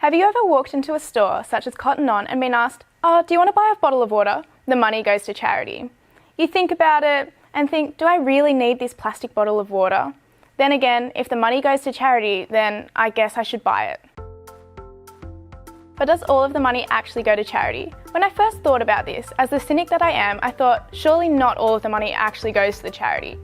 Have you ever walked into a store such as Cotton On and been asked, "Oh, do you want to buy a bottle of water?" The money goes to charity. You think about it and think, do I really need this plastic bottle of water? Then again, if the money goes to charity, then I guess I should buy it. But does all of the money actually go to charity? When I first thought about this, as the cynic that I am, I thought, surely not all of the money actually goes to the charity.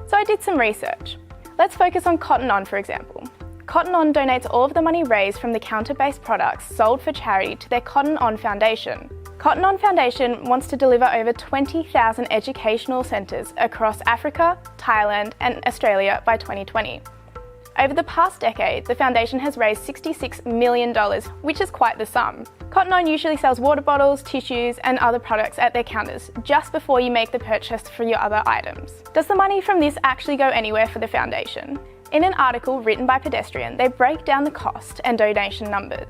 So I did some research. Let's focus on Cotton On, for example. Cotton On donates all of the money raised from the counter-based products sold for charity to their Cotton On Foundation. Cotton On Foundation wants to deliver over 20,000 educational centres across Africa, Thailand and Australia by 2020. Over the past decade, the foundation has raised $66 million, which is quite the sum. Cotton On usually sells water bottles, tissues and other products at their counters just before you make the purchase for your other items. Does the money from this actually go anywhere for the foundation? In an article written by Pedestrian, they break down the cost and donation numbers.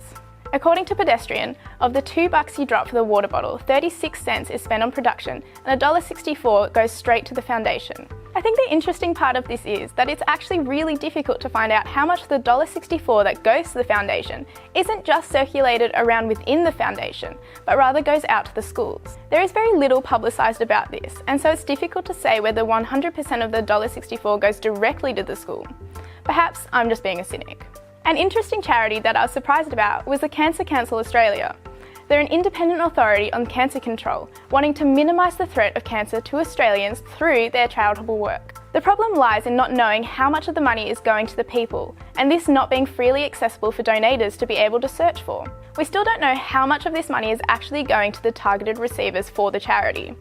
According to Pedestrian, of the $2 you drop for the water bottle, 36 cents is spent on production and $1.64 goes straight to the foundation. I think the interesting part of this is that it's actually really difficult to find out how much the $1.64 that goes to the foundation isn't just circulated around within the foundation, but rather goes out to the schools. There is very little publicised about this, and so it's difficult to say whether 100% of the $1.64 goes directly to the school. Perhaps I'm just being a cynic. An interesting charity that I was surprised about was the Cancer Council Australia. They're an independent authority on cancer control, wanting to minimise the threat of cancer to Australians through their charitable work. The problem lies in not knowing how much of the money is going to the people, and this not being freely accessible for donators to be able to search for. We still don't know how much of this money is actually going to the targeted receivers for the charity.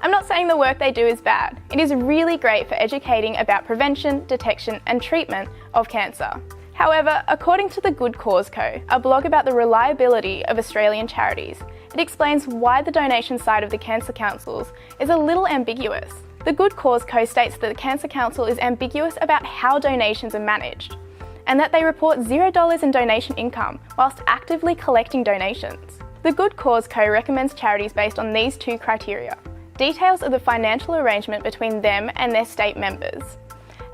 I'm not saying the work they do is bad. It is really great for educating about prevention, detection and treatment of cancer. However, according to the Good Cause Co., a blog about the reliability of Australian charities, it explains why the donation side of the Cancer Councils is a little ambiguous. The Good Cause Co. states that the Cancer Council is ambiguous about how donations are managed, and that they report $0 in donation income whilst actively collecting donations. The Good Cause Co. recommends charities based on these two criteria: details of the financial arrangement between them and their state members,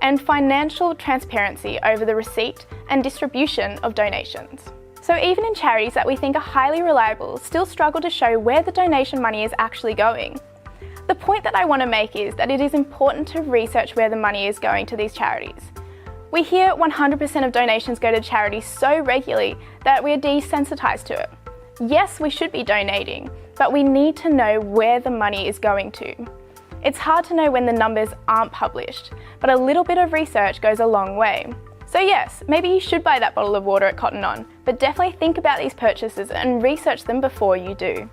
and financial transparency over the receipt and distribution of donations. So even in charities that we think are highly reliable still struggle to show where the donation money is actually going. The point that I want to make is that it is important to research where the money is going to these charities. We hear 100% of donations go to charities so regularly that we are desensitised to it. Yes, we should be donating, but we need to know where the money is going to. It's hard to know when the numbers aren't published, but a little bit of research goes a long way. So yes, maybe you should buy that bottle of water at Cotton On, but definitely think about these purchases and research them before you do.